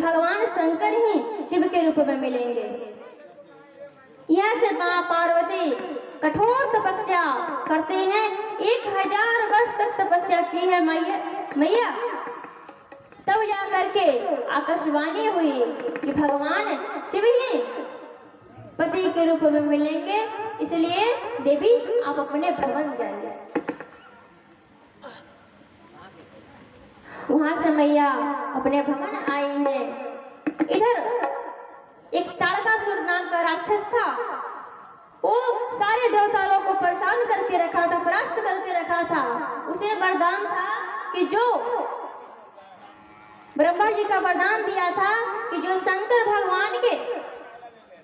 भगवान शंकर ही शिव के रूप में मिलेंगे। यह से मां पार्वती कठोर तपस्या करते हैं। 1000 वर्ष तक तपस्या की है मैया। तब जाकर के आकाशवाणी हुई कि भगवान शिव ही पति के रूप में मिलेंगे, इसलिए देवी आप अपने भवन जाइए। वहां से मैया अपने भवन आई है। इधर एक ताड़कासुर नाम का राक्षस था, वो सारे देवता लोगों को परेशान करके रखा था, परास्त करके रखा था। उसे वरदान था कि जो ब्रह्मा जी का वरदान दिया था कि जो शंकर भगवान के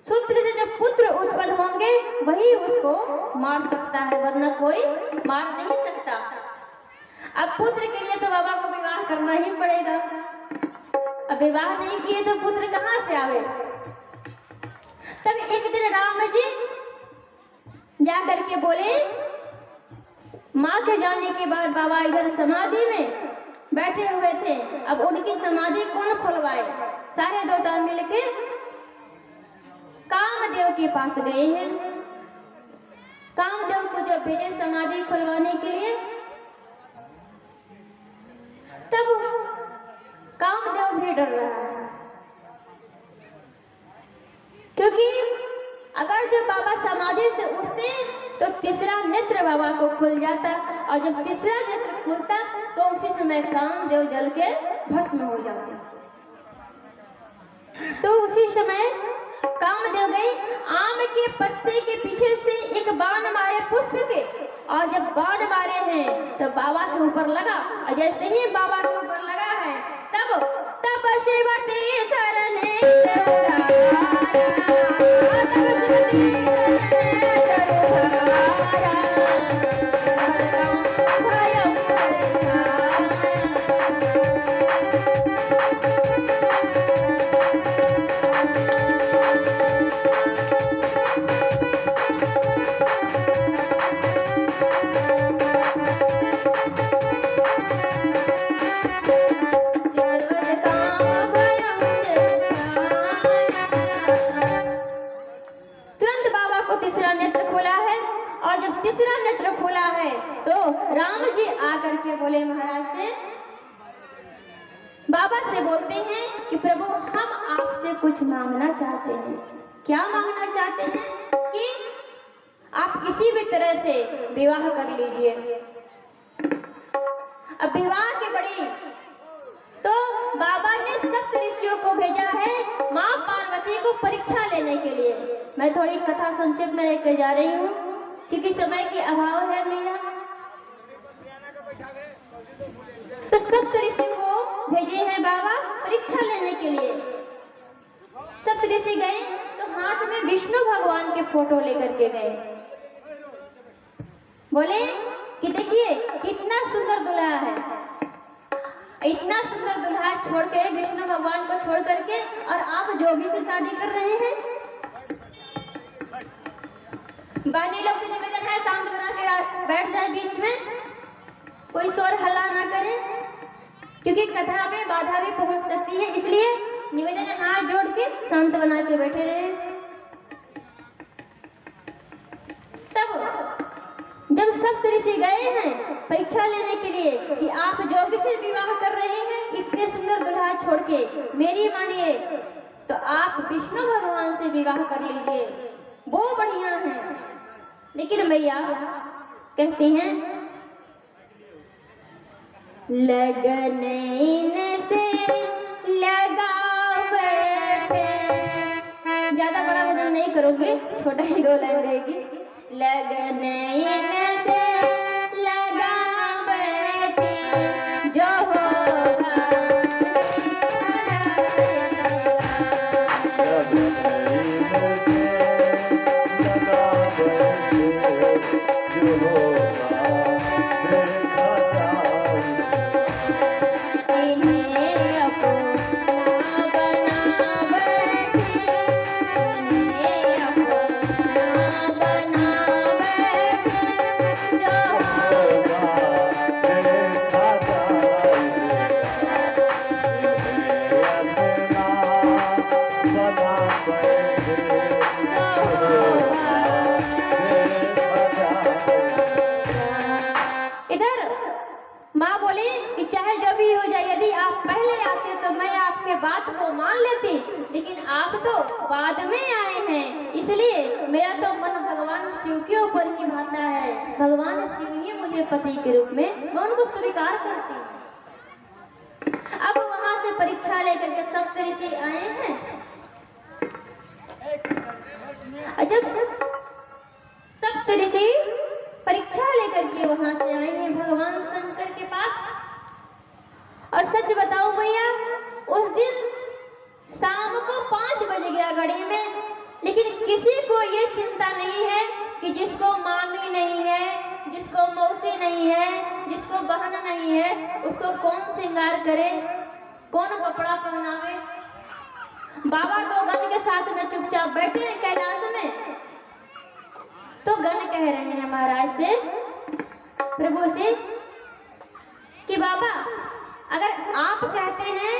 सूत्र से जब पुत्र उत्पन्न होंगे वही उसको मार सकता है, वरना कोई मार नहीं सकता। अब पुत्र के लिए तो बाबा को विवाह करना ही पड़ेगा। अब विवाह नहीं किए तो पुत्र कहां से आवे। तब एक दिन राम जी जाकर के बोले, माँ के जाने के बाद बाबा इधर समाधि में बैठे हुए थे। अब उनकी समाधि कौन खुलवाए? सारे देवता मिलके कामदेव के पास गए हैं। कामदेव को जब भेजे समाधि खुलवाने के लिए, तब कामदेव भी डर रहा है, क्योंकि अगर जब बाबा समाधि से उठते तो तीसरा नेत्र बाबा को खुल जाता, और जब तीसरा नेत्र खुलता तो उसी समय कामदेव जल के भस्म हो जाते। तो उसी समय कामदेव गए, आम के पत्ते के पीछे से एक बाण मारे पुष्प के, और जब बाण मारे हैं तो बाबा के ऊपर लगा, और जैसे ही बाबा के ऊपर लगा है तब शिवती शरणे तीसरा नेत्र खुला है तो राम जी आकर के बोले महाराज से, बाबा से बोलते हैं कि प्रभु हम आपसे कुछ मांगना चाहते हैं। क्या मांगना चाहते हैं? कि आप किसी भी तरह से विवाह कर लीजिए। अब विवाह की बड़ी तो बाबा ने सप्त ऋषियों को भेजा है माँ पार्वती को परीक्षा लेने के लिए। मैं थोड़ी कथा संक्षेप में लेकर जा रही हूँ क्योंकि समय के अभाव है मेरा। तो सप्त ऋषि को भेजे हैं बाबा परीक्षा लेने के लिए। सप्त ऋषि गए तो हाथ में विष्णु भगवान के फोटो लेकर के गए। बोले कि देखिए कितना सुंदर दुल्हा है, इतना सुंदर दुल्हा छोड़ के विष्णु भगवान को छोड़ करके और आप जोगी से शादी कर रहे हैं। बानी लोग से निवेदन है शांत बना के बैठ जाए बीच में, कोई शोर हल्ला ना करे क्योंकि कथा में बाधा भी पहुंच सकती है, इसलिए निवेदन है हाथ जोड़ के शांत बना के बैठे रहे। तब जब सप्त ऋषि गए हैं परीक्षा लेने के लिए कि आप जोगी से विवाह कर रहे हैं इतने सुंदर दुल्हा छोड़ के, मेरी मानिए तो आप विष्णु भगवान से विवाह कर लीजिए, वो बढ़िया है। लेकिन मैया कहती हैं लगन से लगा बैठे, ज्यादा बड़ा भजन नहीं करोगे, छोटा ही 2 लाइन रहेगी। लगन से लगा बैठे जो होगा मान लेती, लेकिन आप तो बाद में आए हैं, इसलिए मेरा तो मन भगवान शिव के ऊपर ही भाता है। भगवान शिव ही मुझे पति के रूप में, मैं उनको स्वीकार करती हूँ। अब वहां से परीक्षा लेकर के सप्त ऋषि आए हैं। जब सप्त ऋषि परीक्षा लेकर के वहां से आए हैं भगवान शंकर के पास, और सच बताओ भैया, उस दिन शाम को 5 बज गया घड़ी में, लेकिन किसी को ये चिंता नहीं है कि जिसको मामी नहीं है, जिसको मौसी नहीं है, जिसको बहन नहीं है, उसको कौन श्रृंगार करे, कौन कपड़ा पहनावे। बाबा तो गण के साथ में चुपचाप बैठे हैं कैलाश में। तो गण कह रहे हैं महाराज से, प्रभु से, कि बाबा अगर आप कहते हैं